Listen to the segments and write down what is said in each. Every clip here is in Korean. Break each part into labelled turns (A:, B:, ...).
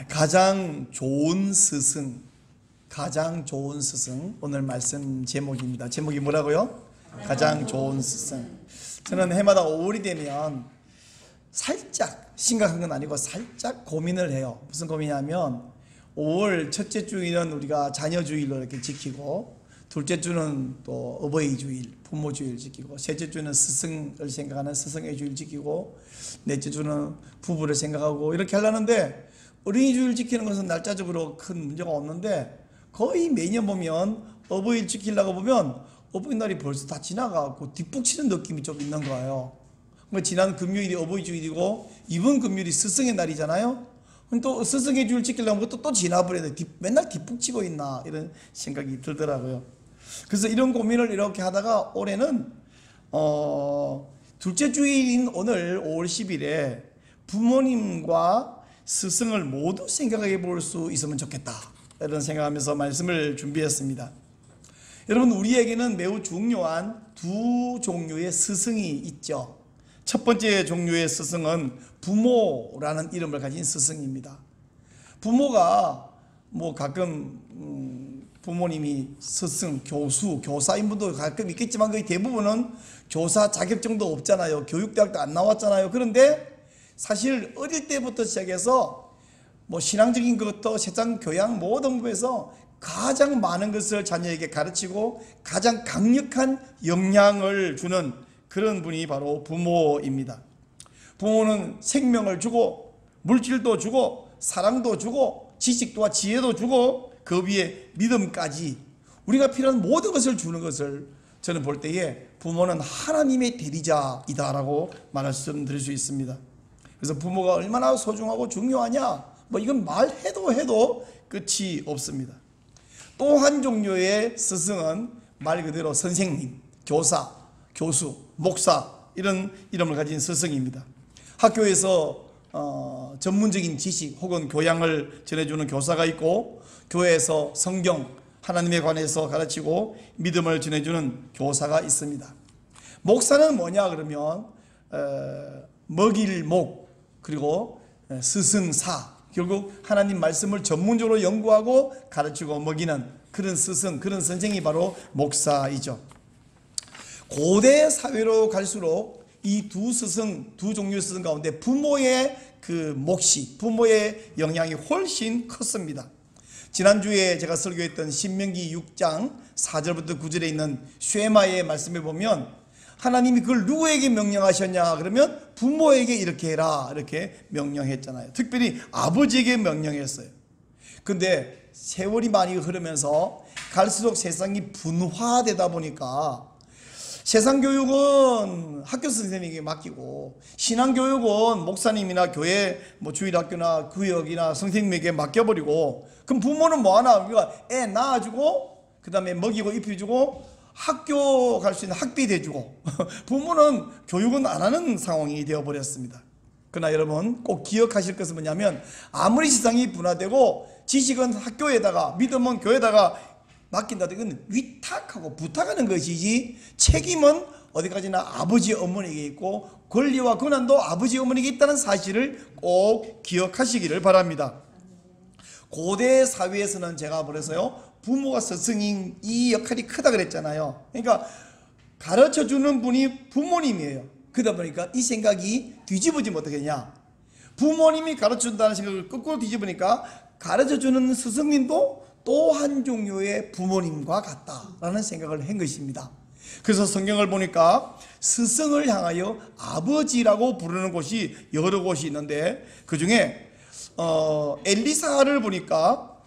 A: 가장 좋은 스승, 가장 좋은 스승. 오늘 말씀 제목입니다. 제목이 뭐라고요? 가장 좋은 스승. 저는 해마다 5월이 되면 살짝, 심각한 건 아니고 살짝 고민을 해요. 무슨 고민이냐면 5월 첫째 주일은 우리가 자녀 주일로 이렇게 지키고, 둘째 주는 또 어버이 주일, 부모 주일 지키고, 셋째 주는 스승을 생각하는 스승의 주일 지키고, 넷째 주는 부부를 생각하고 이렇게 하려는데, 어린이 주일 지키는 것은 날짜적으로 큰 문제가 없는데 거의 매년 보면 어버이를 지키려고 보면 어버이날이 벌써 다 지나가고 뒷북치는 느낌이 좀 있는 거예요. 그러니까 지난 금요일이 어버이 주일이고 이번 금요일이 스승의 날이잖아요. 또 스승의 주일 지키려면 또 지나버려야 돼. 맨날 뒷북치고 있나 이런 생각이 들더라고요. 그래서 이런 고민을 이렇게 하다가 올해는 둘째 주일인 오늘 5월 10일에 부모님과 스승을 모두 생각해 볼 수 있으면 좋겠다, 이런 생각하면서 말씀을 준비했습니다. 여러분, 우리에게는 매우 중요한 두 종류의 스승이 있죠. 첫 번째 종류의 스승은 부모라는 이름을 가진 스승입니다. 부모가 가끔 부모님이 스승, 교수, 교사인 분도 가끔 있겠지만 거의 대부분은 교사 자격증도 없잖아요. 교육대학도 안 나왔잖아요. 그런데 사실 어릴 때부터 시작해서 신앙적인 것도 세상 교양 모든 부분에서 가장 많은 것을 자녀에게 가르치고 가장 강력한 영향을 주는 그런 분이 바로 부모입니다. 부모는 생명을 주고 물질도 주고 사랑도 주고 지식과 지혜도 주고 그 위에 믿음까지 우리가 필요한 모든 것을 주는 것을 저는 볼 때에 부모는 하나님의 대리자이다라고 말씀드릴 수 있습니다. 그래서 부모가 얼마나 소중하고 중요하냐, 이건 말해도 끝이 없습니다. 또 한 종류의 스승은 말 그대로 선생님, 교사, 교수, 목사, 이런 이름을 가진 스승입니다. 학교에서 전문적인 지식 혹은 교양을 전해주는 교사가 있고, 교회에서 성경, 하나님에 관해서 가르치고 믿음을 전해주는 교사가 있습니다. 목사는 뭐냐 그러면 먹일 목, 그리고 스승사, 결국 하나님 말씀을 전문적으로 연구하고 가르치고 먹이는 그런 스승, 그런 선생이 바로 목사이죠. 고대 사회로 갈수록 이 두 스승, 두 종류의 스승 가운데 부모의 그 몫이, 부모의 영향이 훨씬 컸습니다. 지난주에 제가 설교했던 신명기 6장 4절부터 9절에 있는 쉐마의 말씀에 보면 하나님이 그걸 누구에게 명령하셨냐 그러면 부모에게 이렇게 해라, 이렇게 명령했잖아요. 특별히 아버지에게 명령했어요. 근데 세월이 많이 흐르면서 갈수록 세상이 분화되다 보니까 세상 교육은 학교 선생님에게 맡기고 신앙 교육은 목사님이나 교회 주일학교나 구역이나 선생님에게 맡겨버리고, 그럼 부모는 뭐하나? 우리가 애 낳아주고 그 다음에 먹이고 입혀주고 학교 갈 수 있는 학비 대주고 부모는 교육은 안 하는 상황이 되어버렸습니다. 그러나 여러분 꼭 기억하실 것은 뭐냐면, 아무리 세상이 분화되고 지식은 학교에다가 믿음은 교회에다가 맡긴다도 이건 위탁하고 부탁하는 것이지, 책임은 어디까지나 아버지 어머니에게 있고 권리와 권한도 아버지 어머니에게 있다는 사실을 꼭 기억하시기를 바랍니다. 고대 사회에서는 제가 그래서요, 부모가 스승인 이 역할이 크다 그랬잖아요. 그러니까 가르쳐주는 분이 부모님이에요. 그러다 보니까 이 생각이 뒤집어지면 어떻게 되냐, 부모님이 가르쳐준다는 생각을 거꾸로 뒤집으니까 가르쳐주는 스승님도 또 한 종류의 부모님과 같다라는 생각을 한 것입니다. 그래서 성경을 보니까 스승을 향하여 아버지라고 부르는 곳이 여러 곳이 있는데, 그 중에 엘리사를 보니까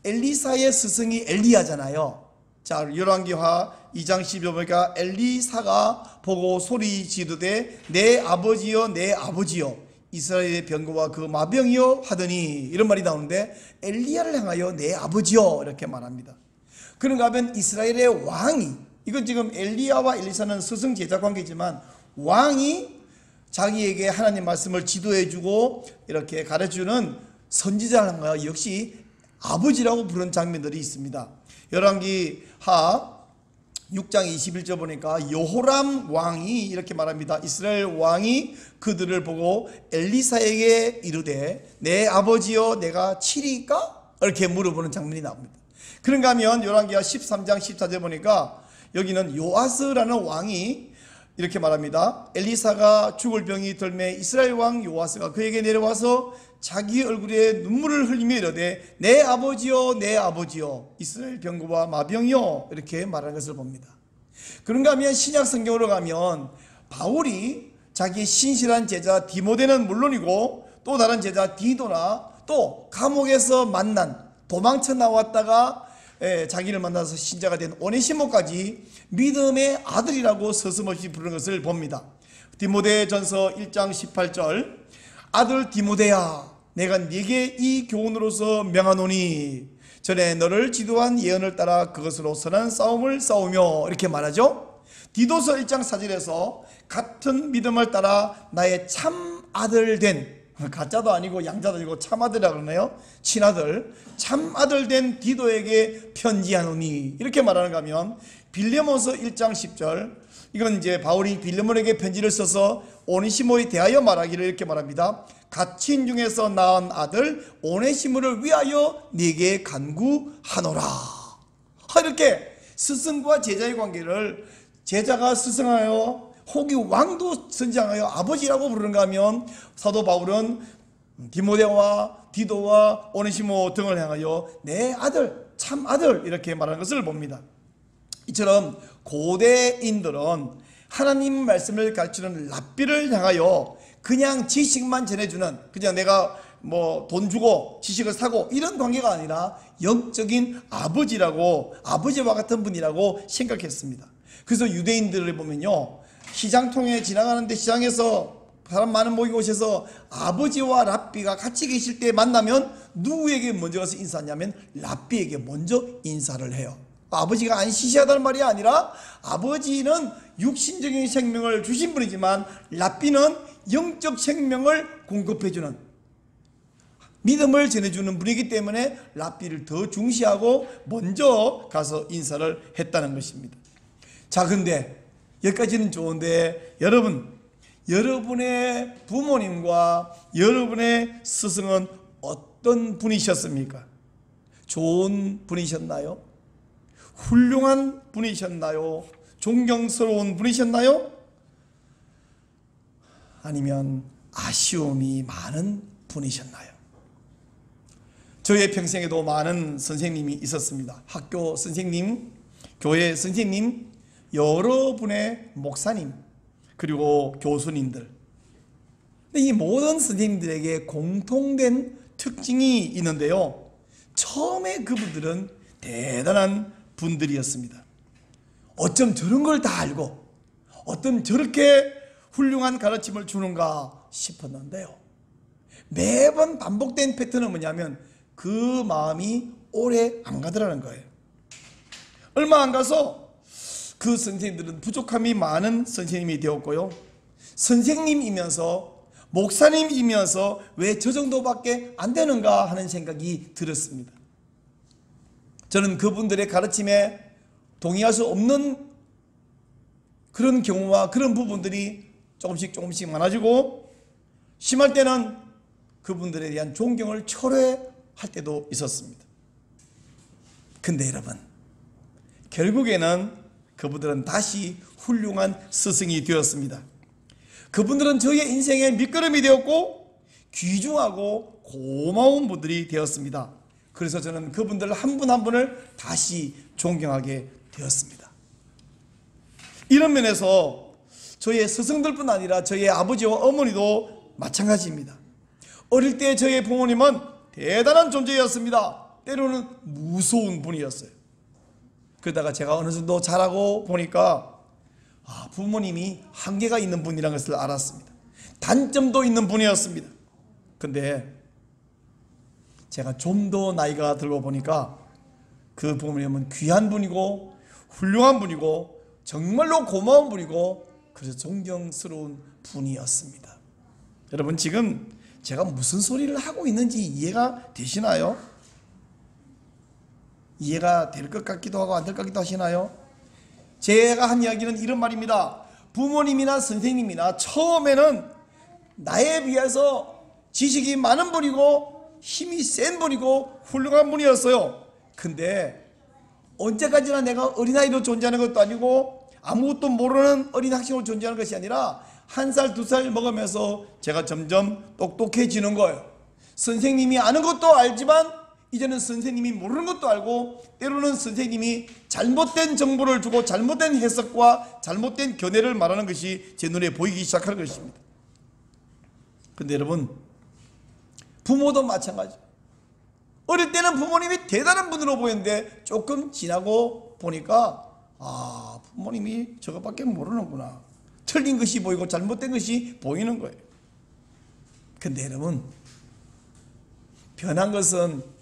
A: 엘리사의 스승이 엘리야잖아요. 자, 열왕기하 2장 12절 보니까 엘리사가 보고 소리 지르되 내 아버지여 내 아버지여 이스라엘의 병거와 그 마병이여 하더니, 이런 말이 나오는데 엘리야를 향하여 내 아버지여 이렇게 말합니다. 그런가 하면 이스라엘의 왕이, 이건 지금 엘리야와 엘리사는 스승 제자 관계지만 왕이 자기에게 하나님 말씀을 지도해주고 이렇게 가르쳐주는 선지자를 역시 아버지라고 부르는 장면들이 있습니다. 열왕기하 6장 21절 보니까 여호람 왕이 이렇게 말합니다. 이스라엘 왕이 그들을 보고 엘리사에게 이르되 내 아버지여 내가 치리까? 이렇게 물어보는 장면이 나옵니다. 그런가 하면 열왕기하 13장 14절 보니까 여기는 요아스라는 왕이 이렇게 말합니다. 엘리사가 죽을 병이 들매 이스라엘 왕 요아스가 그에게 내려와서 자기 얼굴에 눈물을 흘리며 이르되 내 아버지여 내 아버지여 이스라엘 병거와 마병이여 이렇게 말하는 것을 봅니다. 그런가 하면 신약 성경으로 가면 바울이 자기 신실한 제자 디모데는 물론이고 또 다른 제자 디도나 또 감옥에서 만난 도망쳐 나왔다가 자기를 만나서 신자가 된 오네시모까지 믿음의 아들이라고 서슴없이 부르는 것을 봅니다. 디모데전서 1장 18절 아들 디모데야 내가 네게 이 교훈으로서 명하노니 전에 너를 지도한 예언을 따라 그것으로 선한 싸움을 싸우며 이렇게 말하죠. 디도서 1장 4절에서 같은 믿음을 따라 나의 참 아들 된 가짜도 아니고 양자도 아니고 참아들이라고 그러네요. 친아들 참아들 된 디도에게 편지하노니 이렇게 말하는가 하면 빌레몬서 1장 10절 이건 이제 바울이 빌레몬에게 편지를 써서 오네시모에 대하여 말하기를 이렇게 말합니다. 갇힌 중에서 낳은 아들 오네시모를 위하여 네게 간구하노라. 이렇게 스승과 제자의 관계를 제자가 스승하여 혹이 왕도 선지하여 아버지라고 부르는가 하면 사도 바울은 디모데와 디도와 오네시모 등을 향하여 내 아들 참 아들 이렇게 말하는 것을 봅니다. 이처럼 고대인들은 하나님 말씀을 가르치는 랍비를 향하여 그냥 지식만 전해주는 그냥 내가 뭐 돈 주고 지식을 사고 이런 관계가 아니라 영적인 아버지라고 아버지와 같은 분이라고 생각했습니다. 그래서 유대인들을 보면요 시장 통해 지나가는데 시장에서 사람 많은 모이고 오셔서 아버지와 랍비가 같이 계실 때 만나면 누구에게 먼저 가서 인사하냐면 랍비에게 먼저 인사를 해요. 아버지가 안 시시하다는 말이 아니라 아버지는 육신적인 생명을 주신 분이지만 랍비는 영적 생명을 공급해주는 믿음을 전해주는 분이기 때문에 랍비를 더 중시하고 먼저 가서 인사를 했다는 것입니다. 자, 근데 여기까지는 좋은데 여러분의 부모님과 여러분의 스승은 어떤 분이셨습니까? 좋은 분이셨나요? 훌륭한 분이셨나요? 존경스러운 분이셨나요? 아니면 아쉬움이 많은 분이셨나요? 저의 평생에도 많은 선생님이 있었습니다. 학교 선생님, 교회 선생님, 여러분의 목사님, 그리고 교수님들. 이 모든 선생님들에게 공통된 특징이 있는데요. 처음에 그분들은 대단한 분들이었습니다. 어쩜 저런 걸 다 알고 어쩜 저렇게 훌륭한 가르침을 주는가 싶었는데요. 매번 반복된 패턴은 뭐냐면 그 마음이 오래 안 가더라는 거예요. 얼마 안 가서 그 선생님들은 부족함이 많은 선생님이 되었고요. 선생님이면서 목사님이면서 왜 저 정도밖에 안 되는가 하는 생각이 들었습니다. 저는 그분들의 가르침에 동의할 수 없는 그런 경우와 그런 부분들이 조금씩 많아지고 심할 때는 그분들에 대한 존경을 철회할 때도 있었습니다. 근데 여러분, 결국에는 그분들은 다시 훌륭한 스승이 되었습니다. 그분들은 저의 인생의 밑거름이 되었고 귀중하고 고마운 분들이 되었습니다. 그래서 저는 그분들 한 분 한 분을 다시 존경하게 되었습니다. 이런 면에서 저의 스승들뿐 아니라 저의 아버지와 어머니도 마찬가지입니다. 어릴 때 저의 부모님은 대단한 존재였습니다. 때로는 무서운 분이었어요. 그러다가 제가 어느 정도 자라고 보니까 부모님이 한계가 있는 분이라는 것을 알았습니다. 단점도 있는 분이었습니다. 근데 제가 좀 더 나이가 들고 보니까 그 부모님은 귀한 분이고 훌륭한 분이고 정말로 고마운 분이고 그래서 존경스러운 분이었습니다. 여러분, 지금 제가 무슨 소리를 하고 있는지 이해가 되시나요? 이해가 될 것 같기도 하고 안 될 것 같기도 하시나요? 제가 한 이야기는 이런 말입니다. 부모님이나 선생님이나 처음에는 나에 비해서 지식이 많은 분이고 힘이 센 분이고 훌륭한 분이었어요. 근데 언제까지나 내가 어린아이로 존재하는 것도 아니고 아무것도 모르는 어린 학생으로 존재하는 것이 아니라 1살, 2살 먹으면서 제가 점점 똑똑해지는 거예요. 선생님이 아는 것도 알지만 이제는 선생님이 모르는 것도 알고, 때로는 선생님이 잘못된 정보를 주고 잘못된 해석과 잘못된 견해를 말하는 것이 제 눈에 보이기 시작할 것입니다. 근데 여러분, 부모도 마찬가지. 어릴 때는 부모님이 대단한 분으로 보였는데 조금 지나고 보니까 부모님이 저것밖에 모르는구나. 틀린 것이 보이고 잘못된 것이 보이는 거예요. 근데 여러분, 변한 것은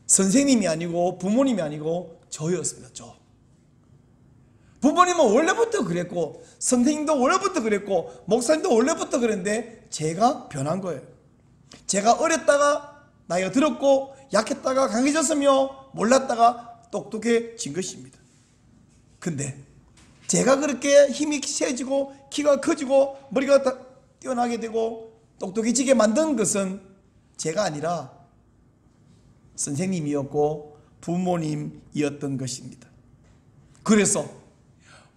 A: 선생님이 아니고 부모님이 아니고 저였습니다. 저. 부모님은 원래부터 그랬고 선생님도 원래부터 그랬고 목사님도 원래부터 그랬는데 제가 변한 거예요. 제가 어렸다가 나이가 들었고 약했다가 강해졌으며 몰랐다가 똑똑해진 것입니다. 근데 제가 그렇게 힘이 세지고 키가 커지고 머리가 뛰어나게 되고 똑똑해지게 만든 것은 제가 아니라 선생님이었고 부모님이었던 것입니다. 그래서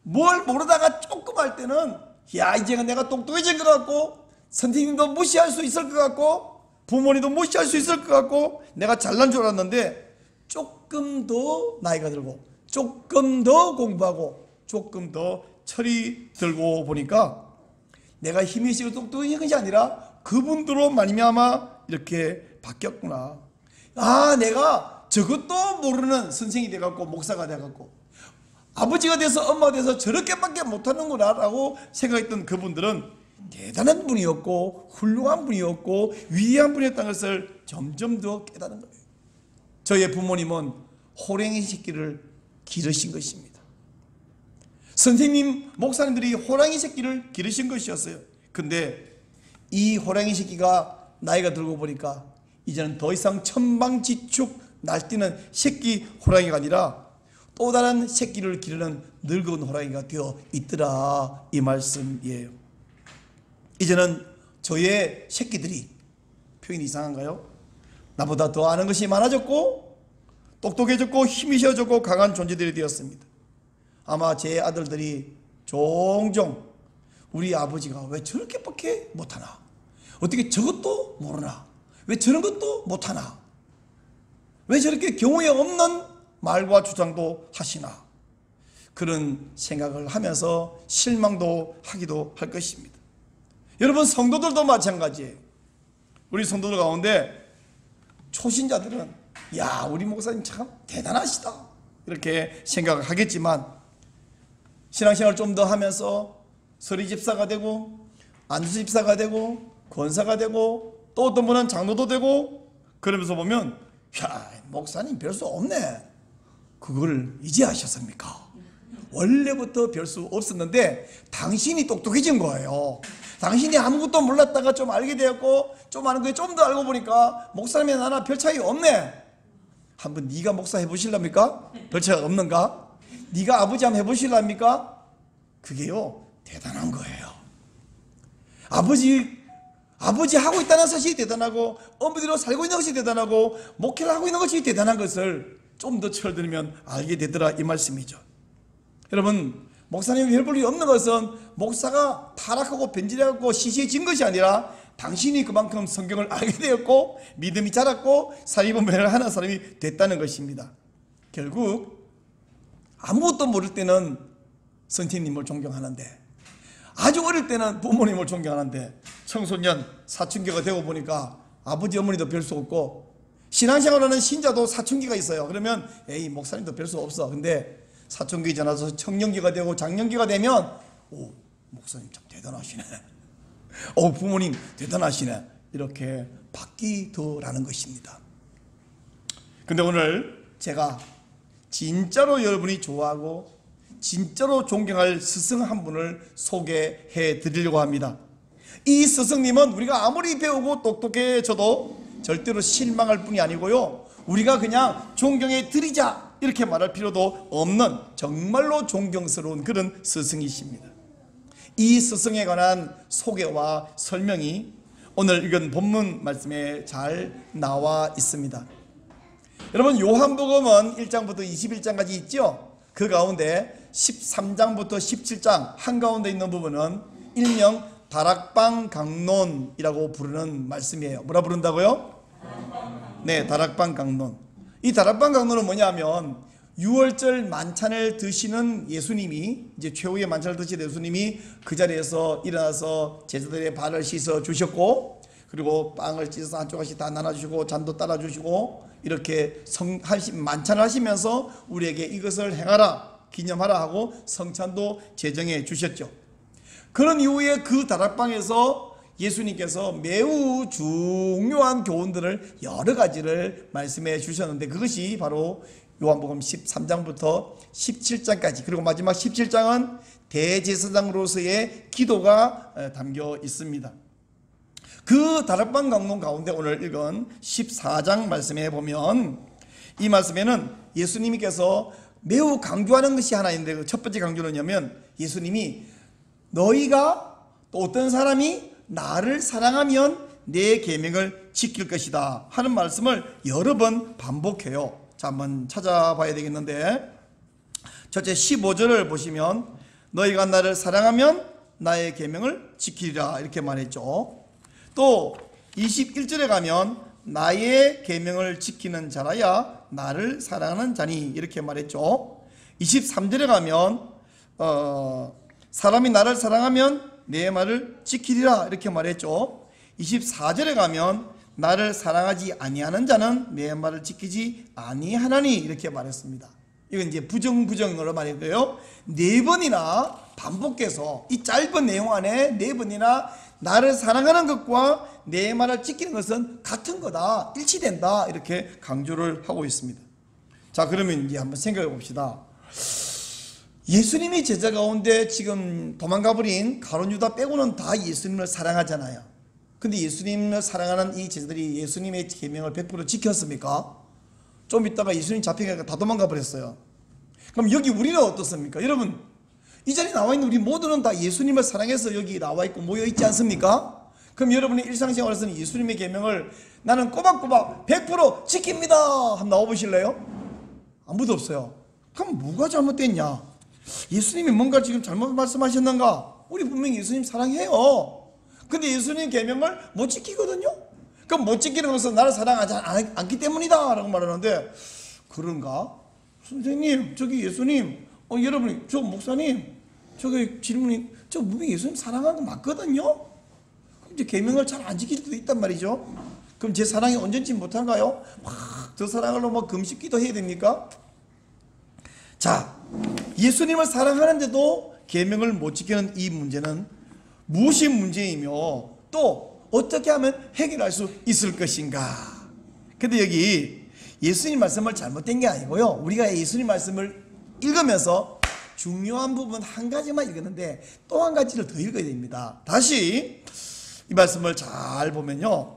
A: 뭘 모르다가 조금 할 때는 이제는 내가 똑똑해진 것 같고 선생님도 무시할 수 있을 것 같고 부모님도 무시할 수 있을 것 같고 내가 잘난 줄 알았는데, 조금 더 나이가 들고 조금 더 공부하고 조금 더 철이 들고 보니까 내가 힘이 세고 똑똑한 것이 아니라 그분들로 말미암아 이렇게 바뀌었구나. 내가 저것도 모르는 선생이 돼갖고 목사가 돼갖고 아버지가 돼서 엄마가 돼서 저렇게밖에 못하는구나 라고 생각했던 그분들은 대단한 분이었고 훌륭한 분이었고 위대한 분이었다는 것을 점점 더 깨닫는 거예요. 저의 부모님은 호랭이 새끼를 기르신 것입니다. 선생님, 목사님들이 호랑이 새끼를 기르신 것이었어요. 근데 이 호랑이 새끼가 나이가 들고 보니까 이제는 더 이상 천방지축 날뛰는 새끼 호랑이가 아니라 또 다른 새끼를 기르는 늙은 호랑이가 되어 있더라, 이 말씀이에요. 이제는 저의 새끼들이, 표현이 이상한가요? 나보다 더 아는 것이 많아졌고 똑똑해졌고 힘이 세워졌고 강한 존재들이 되었습니다. 아마 제 아들들이 종종 우리 아버지가 왜 저렇게밖에 못하나, 어떻게 저것도 모르나, 왜 저런 것도 못하나, 왜 저렇게 경우에 없는 말과 주장도 하시나, 그런 생각을 하면서 실망도 하기도 할 것입니다. 여러분, 성도들도 마찬가지예요. 우리 성도들 가운데 초신자들은 우리 목사님 참 대단하시다 이렇게 생각을 하겠지만, 신앙생활을 좀 더 하면서 서리집사가 되고 안수집사가 되고 권사가 되고 또 어떤 분은 장로도 되고 그러면서 보면 목사님 별 수 없네. 그걸 이제 아셨습니까? 원래부터 별 수 없었는데 당신이 똑똑해진 거예요. 당신이 아무것도 몰랐다가 좀 알게 되었고 좀 아는 거에 좀 더 알고 보니까 목사님이 나나 별 차이 없네. 한번 네가 목사 해보실랍니까? 별 차이 없는가? 네가 아버지 한번 해보실랍니까? 그게요 대단한 거예요. 아버지 하고 있다는 사실이 대단하고 어머니로 살고 있는 것이 대단하고 목회를 하고 있는 것이 대단한 것을 좀 더 철들으면 알게 되더라, 이 말씀이죠. 여러분, 목사님이 별 볼 일이 없는 것은 목사가 타락하고 변질해갖고 시시해진 것이 아니라 당신이 그만큼 성경을 알게 되었고 믿음이 자랐고 사리분별을 하는 사람이 됐다는 것입니다. 결국 아무것도 모를 때는 선생님을 존경하는데, 아주 어릴 때는 부모님을 존경하는데, 청소년 사춘기가 되고 보니까 아버지 어머니도 별 수 없고 신앙생활하는 신자도 사춘기가 있어요. 그러면 목사님도 별 수 없어. 근데 사춘기 지나서 청년기가 되고 장년기가 되면 목사님 참 대단하시네. 부모님 대단하시네. 이렇게 바뀌더라는 것입니다. 근데 오늘 제가 진짜로 여러분이 좋아하고 진짜로 존경할 스승 한 분을 소개해 드리려고 합니다. 이 스승님은 우리가 아무리 배우고 똑똑해져도 절대로 실망할 뿐이 아니고요, 우리가 그냥 존경해 드리자 이렇게 말할 필요도 없는 정말로 존경스러운 그런 스승이십니다. 이 스승에 관한 소개와 설명이 오늘 읽은 본문 말씀에 잘 나와 있습니다. 여러분, 요한복음은 1장부터 21장까지 있죠. 그 가운데 13장부터 17장 한가운데 있는 부분은 일명 다락방 강론이라고 부르는 말씀이에요. 뭐라 부른다고요? 네, 다락방 강론. 이 다락방 강론은 뭐냐면 6월절 만찬을 드시는 예수님이, 이제 최후의 만찬을 드시는 예수님이 그 자리에서 일어나서 제자들의 발을 씻어 주셨고, 그리고 빵을 찢어서 한 조각씩 다 나눠주시고 잔도 따라주시고, 이렇게 만찬을 하시면서 우리에게 이것을 행하라, 기념하라 하고 성찬도 제정해 주셨죠. 그런 이후에 그 다락방에서 예수님께서 매우 중요한 교훈들을 여러 가지를 말씀해 주셨는데, 그것이 바로 요한복음 13장부터 17장까지, 그리고 마지막 17장은 대제사장으로서의 기도가 담겨 있습니다. 그 다락방 강론 가운데 오늘 읽은 14장 말씀에 보면, 이 말씀에는 예수님께서 매우 강조하는 것이 하나 있는데, 그 첫 번째 강조는 뭐냐면, 예수님이 너희가 또 어떤 사람이 나를 사랑하면 내 계명을 지킬 것이다 하는 말씀을 여러 번 반복해요. 자, 한번 찾아봐야 되겠는데, 첫째 15절을 보시면 너희가 나를 사랑하면 나의 계명을 지키리라 이렇게 말했죠. 또 21절에 가면 나의 계명을 지키는 자라야 나를 사랑하는 자니 이렇게 말했죠. 23절에 가면 사람이 나를 사랑하면 내 말을 지키리라 이렇게 말했죠. 24절에 가면 나를 사랑하지 아니하는 자는 내 말을 지키지 아니하나니 이렇게 말했습니다. 이건 이제 부정으로 말했고요. 네 번이나 반복해서 이 짧은 내용 안에 네 번이나 나를 사랑하는 것과 내 말을 지키는 것은 같은 거다, 일치된다 이렇게 강조를 하고 있습니다. 자, 그러면 이제 한번 생각해 봅시다. 예수님이 제자 가운데 지금 도망가버린 가룟 유다 빼고는 다 예수님을 사랑하잖아요. 근데 예수님을 사랑하는 이 제자들이 예수님의 계명을 100% 지켰습니까? 좀 있다가 예수님 잡혀가니까 다 도망가 버렸어요. 그럼 여기 우리는 어떻습니까? 여러분, 이 자리에 나와 있는 우리 모두는 다 예수님을 사랑해서 여기 나와 있고 모여 있지 않습니까? 그럼 여러분의 일상생활에서는 예수님의 계명을 나는 꼬박꼬박 100% 지킵니다 한번 나와 보실래요? 아무도 없어요. 그럼 뭐가 잘못됐냐? 예수님이 뭔가 지금 잘못 말씀하셨는가? 우리 분명히 예수님 사랑해요. 근데 예수님 계명을 못 지키거든요. 그럼 못 지키는 것은 나를 사랑하지 않기 때문이다 라고 말하는데, 그런가? 선생님, 저기 예수님, 여러분이, 저 목사님, 저기 질문이, 저 분명히 예수님 사랑하는 거 맞거든요. 그럼 이제 계명을 잘 안 지킬 수도 있단 말이죠. 그럼 제 사랑이 온전치 못한가요? 저 사랑으로 뭐 금식기도 해야 됩니까? 자, 예수님을 사랑하는데도 계명을 못 지키는 이 문제는 무엇이 문제이며 또 어떻게 하면 해결할 수 있을 것인가? 근데 여기 예수님 말씀을 잘못된 게 아니고요, 우리가 예수님 말씀을 읽으면서 중요한 부분 한 가지만 읽었는데 또 한 가지를 더 읽어야 됩니다. 다시 이 말씀을 잘 보면요,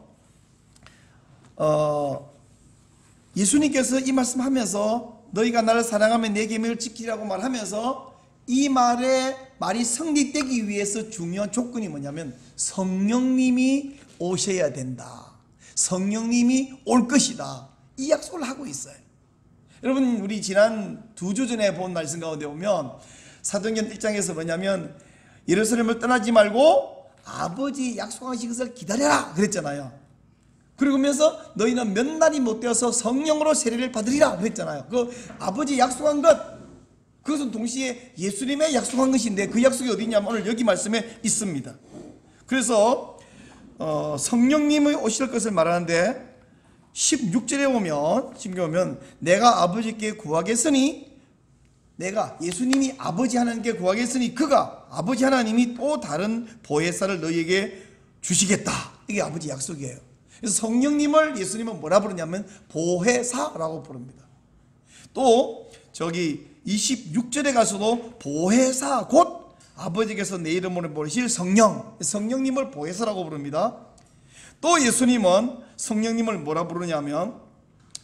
A: 예수님께서 이 말씀하면서 너희가 나를 사랑하면 내 계명을 지키라고 말하면서 이 말이 성립되기 위해서 중요한 조건이 뭐냐면 성령님이 오셔야 된다, 성령님이 올 것이다, 이 약속을 하고 있어요. 여러분, 우리 지난 2주 전에 본 말씀 가운데 보면 사도행전 1장에서 뭐냐면 예루살렘을 떠나지 말고 아버지 약속하신 것을 기다려라 그랬잖아요. 그러면서 너희는 몇 날이 못 되어서 성령으로 세례를 받으리라 그랬잖아요. 그 아버지 약속한 것, 그것은 동시에 예수님의 약속한 것인데 그 약속이 어디 있냐면 오늘 여기 말씀에 있습니다. 그래서 성령님이 오실 것을 말하는데 16절에 보면 내가 아버지께 구하겠으니, 내가 예수님이 아버지 하나님께 구하겠으니 그가 아버지 하나님이 또 다른 보혜사를 너희에게 주시겠다, 이게 아버지 약속이에요. 그래서 성령님을 예수님은 뭐라 부르냐면 보혜사라고 부릅니다. 또 저기 26절에 가서도 보혜사 곧 아버지께서 내 이름으로 부르실 성령님을 보혜사라고 부릅니다. 또 예수님은 성령님을 뭐라 부르냐면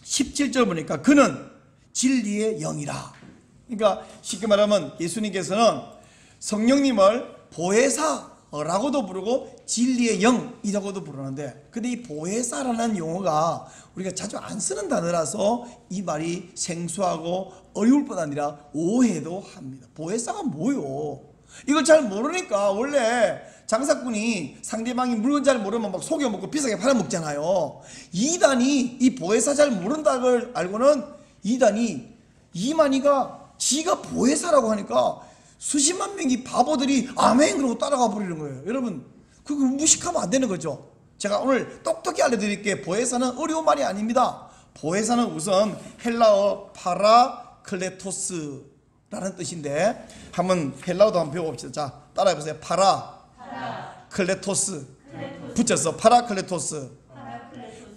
A: 17절 보니까 그는 진리의 영이라. 그러니까 쉽게 말하면 예수님께서는 성령님을 보혜사라고도 부르고 진리의 영이라고도 부르는데, 근데 이 보혜사라는 용어가 우리가 자주 안 쓰는 단어라서 이 말이 생소하고 어려울 뿐 아니라 오해도 합니다. 보혜사가 뭐요? 이걸 잘 모르니까 원래 장사꾼이 상대방이 물건 잘 모르면 막 속여먹고 비싸게 팔아먹잖아요. 이단이 이 보혜사 잘 모른다는 걸 알고는 이만희가 지가 보혜사라고 하니까 수십만 명이 바보들이 아멘 그러고 따라가 버리는 거예요. 여러분, 그거 무식하면 안 되는 거죠. 제가 오늘 똑똑히 알려드릴게. 보혜사는 어려운 말이 아닙니다. 보혜사는 우선 헬라어 파라클레토스라는 뜻인데, 한번 헬라어도 한번 배워봅시다. 자, 따라해보세요. 파라클레토스. 붙였어. 파라클레토스.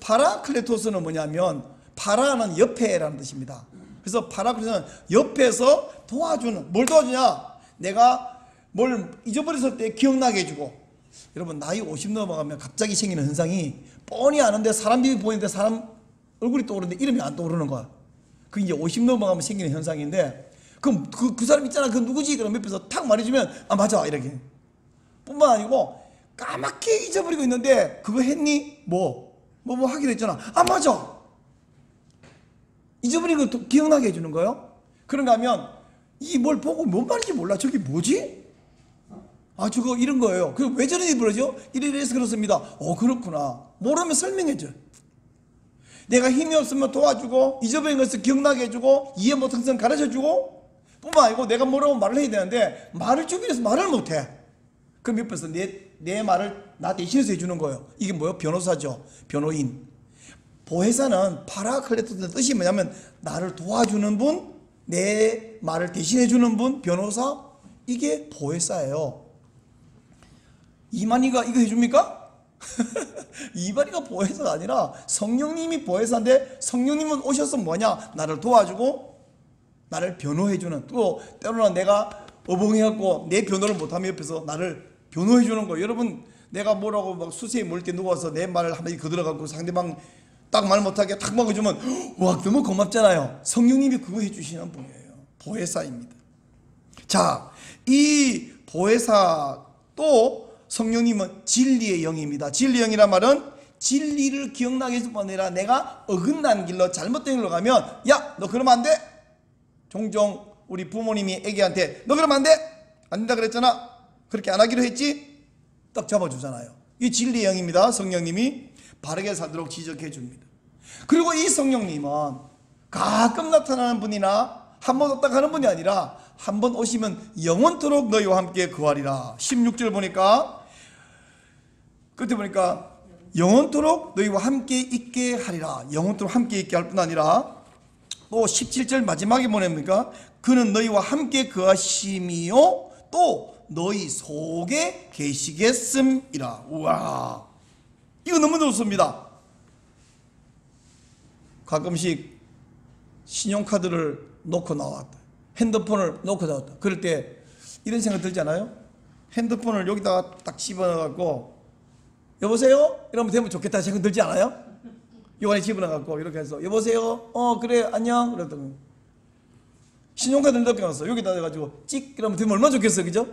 A: 파라클레토스는 뭐냐면, 파라는 옆에라는 뜻입니다. 그래서 파라클레토스는 옆에서 도와주는, 뭘 도와주냐? 내가 뭘 잊어버렸을 때 기억나게 해주고. 여러분, 나이 50 넘어가면 갑자기 생기는 현상이, 뻔히 아는데 사람 이름이 보이는데 사람 얼굴이 떠오르는데 이름이 안 떠오르는 거야. 그게 이제 50 넘어가면 생기는 현상인데, 그럼 그 사람 있잖아, 그 누구지? 그럼 옆에서 탁 말해주면, 아 맞아, 이렇게. 뿐만 아니고 까맣게 잊어버리고 있는데, 그거 했니? 뭐 하기로 했잖아. 아 맞아. 잊어버리고 기억나게 해주는 거예요. 그런가 하면 이 뭘 보고 뭔 말인지 몰라. 저게 뭐지? 아 저거 이런 거예요. 그 왜 저런 일이 벌어져? 이래서 그렇습니다. 그렇구나. 모르면 설명해줘. 내가 힘이 없으면 도와주고, 잊어버린 것을 기억나게 해주고, 이해 못한 것은 가르쳐주고, 뿐만 아니고 내가 뭐라고 말을 해야 되는데 말을 주기 위해서 말을 못해. 그럼 옆에서 내 말을 나 대신해서 해주는 거예요. 이게 뭐예요? 변호사죠. 변호인. 보혜사는 파라클레토스의 뜻이 뭐냐면 나를 도와주는 분, 내 말을 대신해 주는 분, 변호사. 이게 보혜사예요. 이만희가 이거 해줍니까? 이만희가 보혜사가 아니라 성령님이 보혜사인데, 성령님은 오셔서 뭐냐? 나를 도와주고 나를 변호해 주는. 또 때로는 내가 어벙해갖고 내 변호를 못하면 옆에서 나를 변호해 주는 거예요. 여러분, 내가 뭐라고 막 수세에 몰 때 누워서 내 말을 한마디 거들어갖고 상대방 딱 말 못하게 탁 먹어주면 와 너무 고맙잖아요. 성령님이 그거 해주시는 분이에요. 보혜사입니다. 자, 이 보혜사 또 성령님은 진리의 영입니다. 진리의 영이란 말은 진리를 기억나게 해줄 뿐 아니라 내가 어긋난 길로 잘못된 길로 가면, 야 너 그러면 안 돼. 종종 우리 부모님이 애기한테 너 그러면 안 돼. 안 된다 그랬잖아. 그렇게 안 하기로 했지. 딱 잡아주잖아요. 이 진리의 영입니다. 성령님이 바르게 살도록 지적해 줍니다. 그리고 이 성령님은 가끔 나타나는 분이나 한 번 왔다 가는 분이 아니라 한 번 오시면 영원토록 너희와 함께 거하리라. 16절 보니까, 끝에 보니까 영원토록 너희와 함께 있게 하리라. 영원토록 함께 있게 할 뿐 아니라 또 17절 마지막에 뭐랍니까? 그는 너희와 함께 거하심이요 또 너희 속에 계시겠음이라. 우와, 이거 너무 좋습니다. 가끔씩 신용카드를 놓고 나왔다, 핸드폰을 놓고 나왔다, 그럴 때 이런 생각 들지 않아요? 핸드폰을 여기다가 딱 집어넣어갖고 여보세요? 이러면 되면 좋겠다 생각 들지 않아요? 요 안에 집어넣어갖고 이렇게 해서 여보세요? 그래 안녕? 그랬더니 신용카드를 넣게 놨어. 여기다 해가지고 찍 이러면 되면 얼마나 좋겠어요, 그죠?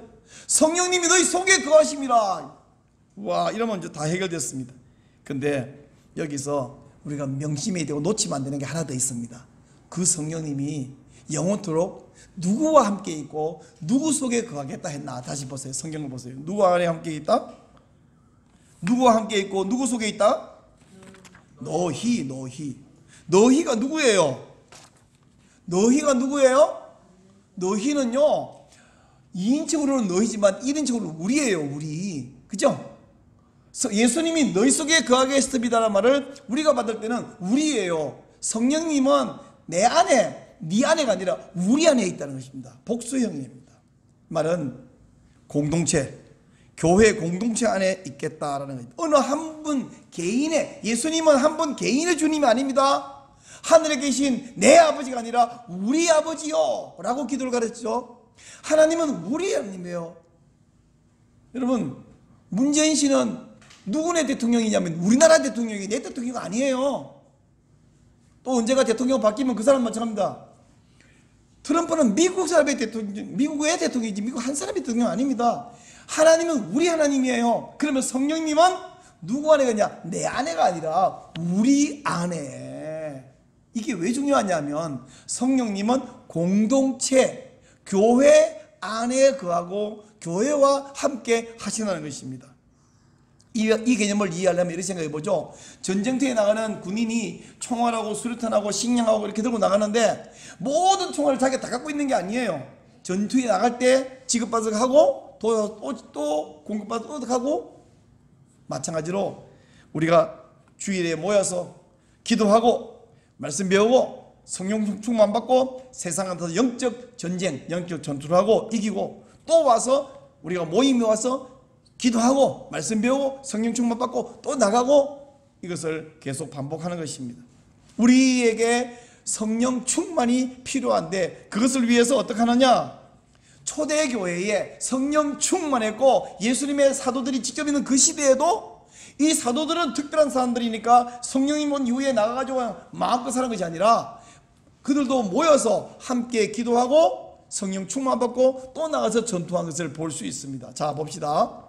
A: 성령님이 너희 속에 거하심이라. 와, 이러면 이제 다 해결됐습니다. 근데 여기서 우리가 명심해야 되고 놓치면 안 되는 게 하나 더 있습니다. 그 성령님이 영원토록 누구와 함께 있고 누구 속에 거하겠다 했나? 다시 보세요. 성경을 보세요. 누구와 함께 있다? 누구와 함께 있고 누구 속에 있다? 너희가 누구예요? 너희가 누구예요? 너희는요, 2인칭으로는 너희지만 1인칭으로는 우리예요. 우리. 그죠? 예수님이 너희 속에 거하게 했습니다라는 말을 우리가 받을 때는 우리예요. 성령님은 내 안에, 네 안에가 아니라 우리 안에 있다는 것입니다. 복수형입니다. 말은 공동체, 교회 공동체 안에 있겠다라는 겁니다. 어느 한 분 개인의, 예수님은 한 분 개인의 주님이 아닙니다. 하늘에 계신 내 아버지가 아니라 우리 아버지요 라고 기도를 가르치죠. 하나님은 우리 하나님이에요. 여러분, 문재인 씨는 누구네 대통령이냐면 우리나라 대통령이 내 대통령이 아니에요. 또 언제가 대통령 바뀌면 그 사람 마찬가지입니다. 트럼프는 미국 사람의 대통령, 미국의 대통령이지 미국 한 사람의 대통령 아닙니다. 하나님은 우리 하나님이에요. 그러면 성령님은 누구 아내가냐? 내 아내가 아니라 우리 아내. 이게 왜 중요하냐면 성령님은 공동체, 교회 안에 거하고 교회와 함께 하신다는 것입니다. 이 개념을 이해하려면 이렇게 생각해 보죠. 전쟁터에 나가는 군인이 총알하고 수류탄하고 식량하고 이렇게 들고 나가는데 모든 총알을 자기가 다 갖고 있는 게 아니에요. 전투에 나갈 때 지급받아가고 또 공급받아가고, 마찬가지로 우리가 주일에 모여서 기도하고 말씀 배우고 성령 충만 받고 세상한테서 영적 전쟁, 영적 전투를 하고 이기고, 또 와서 우리가 모임에 와서 기도하고 말씀 배우고 성령 충만 받고 또 나가고, 이것을 계속 반복하는 것입니다. 우리에게 성령 충만이 필요한데 그것을 위해서 어떻게 하느냐? 초대교회에 성령 충만했고 예수님의 사도들이 직접 있는 그 시대에도 이 사도들은 특별한 사람들이니까 성령님 온 이후에 나가가지고 마음껏 사는 것이 아니라 그들도 모여서 함께 기도하고 성령 충만 받고 또 나가서 전투한 것을 볼 수 있습니다. 자, 봅시다.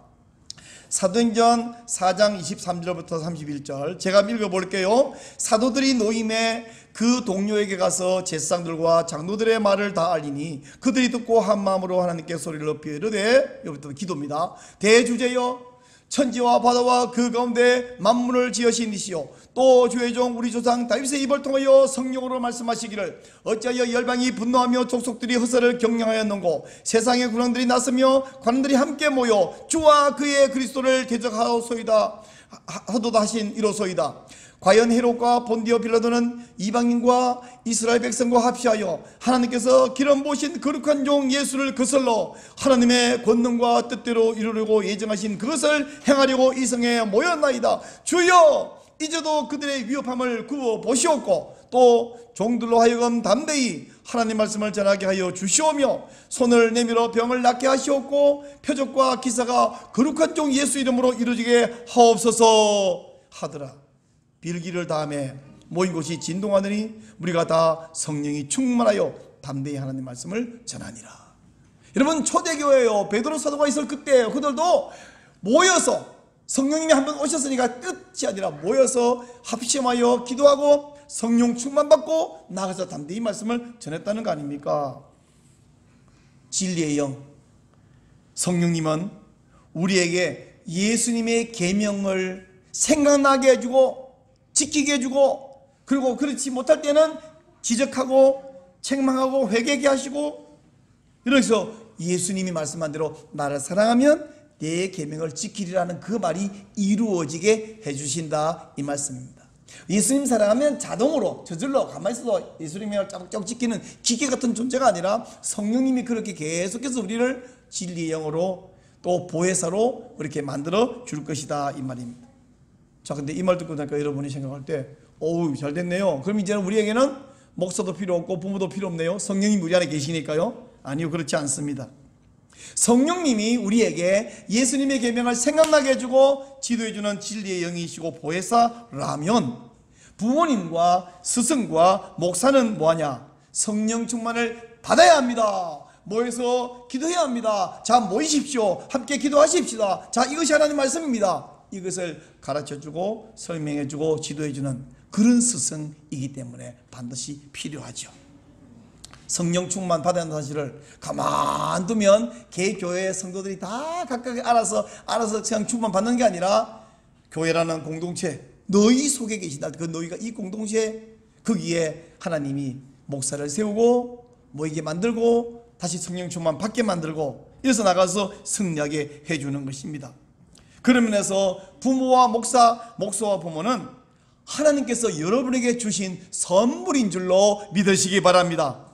A: 사도행전 4장 23절부터 31절 제가 읽어볼게요. 사도들이 노임에 그 동료에게 가서 제사장들과 장로들의 말을 다 알리니 그들이 듣고 한 마음으로 하나님께 소리를 높여 이르되, 여기부터 기도입니다. 대주제여, 천지와 바다와 그 가운데 만물을 지으신 이시요 또 주의 종 우리 조상 다윗의 입을 통하여 성령으로 말씀하시기를 어찌하여 열방이 분노하며 족속들이 허사를 경영하였는고 세상의 군왕들이 났으며 관원들이 함께 모여 주와 그의 그리스도를 대적하소이다 하도다 하신 이로소이다. 과연 헤롯과 본디오 빌라도는 이방인과 이스라엘 백성과 합시하여 하나님께서 기름 부으신 거룩한 종 예수를 거슬러 하나님의 권능과 뜻대로 이루려고 예정하신 그것을 행하려고 이 성에 모였나이다. 주여, 이제도 그들의 위협함을 구워 보시옵고 또 종들로 하여금 담대히 하나님 말씀을 전하게 하여 주시오며 손을 내밀어 병을 낫게 하시옵고 표적과 기사가 거룩한 종 예수 이름으로 이루어지게 하옵소서 하더라. 빌기를 다음에 모인 곳이 진동하더니 우리가 다 성령이 충만하여 담대히 하나님 말씀을 전하니라. 여러분, 초대교회요, 베드로 사도가 있을 그때예요. 그들도 모여서 성령님이 한번 오셨으니까 끝이 아니라 모여서 합심하여 기도하고 성령 충만 받고 나가서 담대히 말씀을 전했다는 거 아닙니까? 진리의 영, 성령님은 우리에게 예수님의 계명을 생각나게 해주고 지키게 해주고, 그리고 그렇지 못할 때는 지적하고 책망하고 회개하게 하시고, 이래서 예수님이 말씀한 대로 나를 사랑하면 내 계명을 지키리라는 그 말이 이루어지게 해주신다, 이 말씀입니다. 예수님 사랑하면 자동으로 저절로 가만히 있어도 예수님을 짜국짜국 지키는 기계 같은 존재가 아니라 성령님이 그렇게 계속해서 우리를 진리의 영으로 또 보혜사로 이렇게 만들어 줄 것이다, 이 말입니다. 자, 근데 이 말 듣고 나니까 여러분이 생각할 때 어우, 잘 됐네요. 그럼 이제는 우리에게는 목사도 필요 없고 부모도 필요 없네요. 성령님 우리 안에 계시니까요. 아니요, 그렇지 않습니다. 성령님이 우리에게 예수님의 계명을 생각나게 해주고 지도해주는 진리의 영이시고 보혜사라면 부모님과 스승과 목사는 뭐하냐? 성령 충만을 받아야 합니다. 모여서 기도해야 합니다. 자, 모이십시오. 함께 기도하십시다. 자, 이것이 하나님 말씀입니다. 이것을 가르쳐주고 설명해주고 지도해주는 그런 스승이기 때문에 반드시 필요하죠. 성령 충만 받아야 하는 사실을 가만두면 개교회 성도들이 다 각각 알아서 성령 충만 받는 게 아니라 교회라는 공동체, 너희 속에 계신다. 그 너희가 이 공동체, 거기에 하나님이 목사를 세우고 모이게 만들고 다시 성령 충만 받게 만들고 이래서 나가서 승리하게 해주는 것입니다. 그런 면에서 부모와 목사와 부모는 하나님께서 여러분에게 주신 선물인 줄로 믿으시기 바랍니다.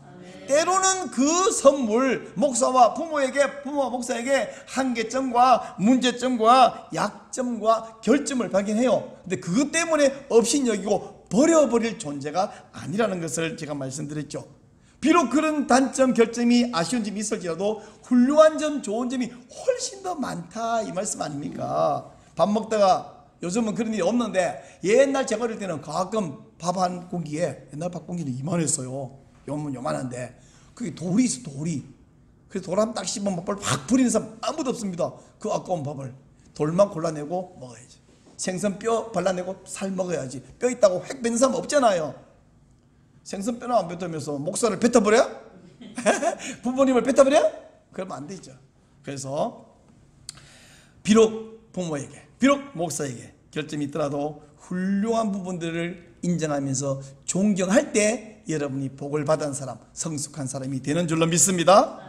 A: 때로는 그 선물, 목사와 목사에게 한계점과 문제점과 약점과 결점을 발견해요. 근데 그것 때문에 업신여기고 버려버릴 존재가 아니라는 것을 제가 말씀드렸죠. 비록 그런 단점, 결점이 아쉬운 점이 있을지라도 훌륭한 점, 좋은 점이 훨씬 더 많다, 이 말씀 아닙니까? 밥 먹다가, 요즘은 그런 일이 없는데 옛날 제가 어릴 때는 가끔 밥 한 공기에, 옛날 밥 공기는 이만했어요. 요만한데 그게 돌이 있어, 돌이. 그래서 돌 한 딱 씹으면 밥을 확 버리는 사람 아무도 없습니다. 그 아까운 밥을 돌만 골라내고 먹어야지. 생선 뼈 발라내고 살 먹어야지. 뼈 있다고 획 뱉는 사람 없잖아요. 생선 뼈는 안 뱉으면서 목살을 뱉어버려? 부모님을 뱉어버려? 그러면 안 되죠. 그래서 비록 부모에게, 비록 목사에게 결점이 있더라도 훌륭한 부분들을 인정하면서 존경할 때 여러분이 복을 받은 사람, 성숙한 사람이 되는 줄로 믿습니다.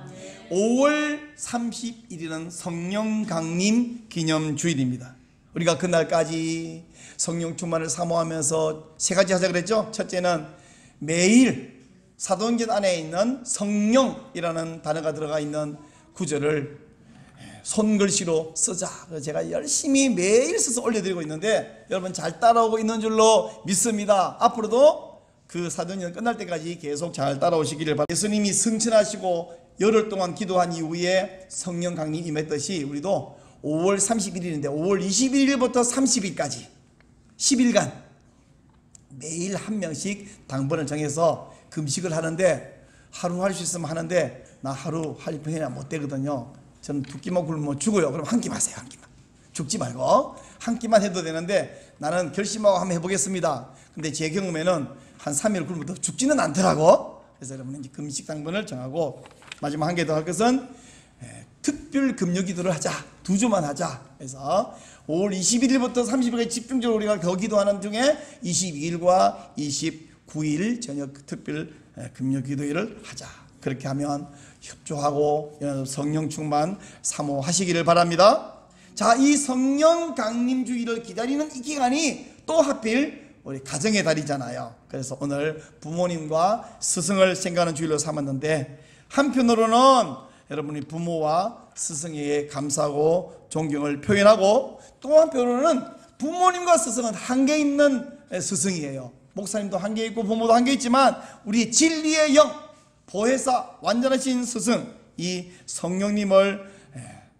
A: 5월 31일은 성령 강림 기념주일입니다. 우리가 그날까지 성령 충만을 사모하면서 세 가지 하자 그랬죠. 첫째는 매일 사도행전 안에 있는 성령이라는 단어가 들어가 있는 구절을 손글씨로 쓰자. 제가 열심히 매일 써서 올려드리고 있는데 여러분 잘 따라오고 있는 줄로 믿습니다. 앞으로도 그 사도행전 끝날 때까지 계속 잘 따라오시기를 바랍니다. 예수님이 승천하시고 열흘 동안 기도한 이후에 성령 강림 임했듯이 우리도 5월 31일인데 5월 21일부터 30일까지 10일간 매일 한 명씩 당번을 정해서 금식을 하는데, 하루 할 수 있으면 하는데 나 하루 할 병이나 못 되거든요. 저는 두 끼만 굶으면 죽어요. 그럼 한 끼만 하세요. 한 끼만. 죽지 말고 한 끼만 해도 되는데 나는 결심하고 한번 해보겠습니다. 근데 제 경험에는 한 3일 굶어도 죽지는 않더라고. 그래서 여러분은 이제 금식 당번을 정하고, 마지막 한 개 더 할 것은 특별 금요기도를 하자. 2주만 하자. 그래서 5월 21일부터 30일까지 집중적으로 우리가 더 기도하는 중에 22일과 29일 저녁 특별 금요기도일을 하자. 그렇게 하면 협조하고 성령 충만 사모하시기를 바랍니다. 자, 이 성령 강림주의를 기다리는 이 기간이 또 하필 우리 가정의 달이잖아요. 그래서 오늘 부모님과 스승을 생각하는 주일로 삼았는데, 한편으로는 여러분이 부모와 스승에게 감사하고 존경을 표현하고, 또 한편으로는 부모님과 스승은 한계 있는 스승이에요. 목사님도 한계 있고 부모도 한계 있지만 우리 진리의 영, 보혜사 완전하신 스승 이 성령님을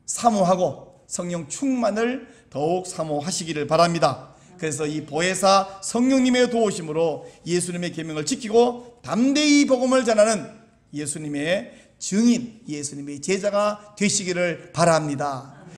A: 사모하고 성령 충만을 더욱 사모하시기를 바랍니다. 그래서 이 보혜사 성령님의 도우심으로 예수님의 계명을 지키고 담대히 복음을 전하는 예수님의 증인, 예수님의 제자가 되시기를 바랍니다.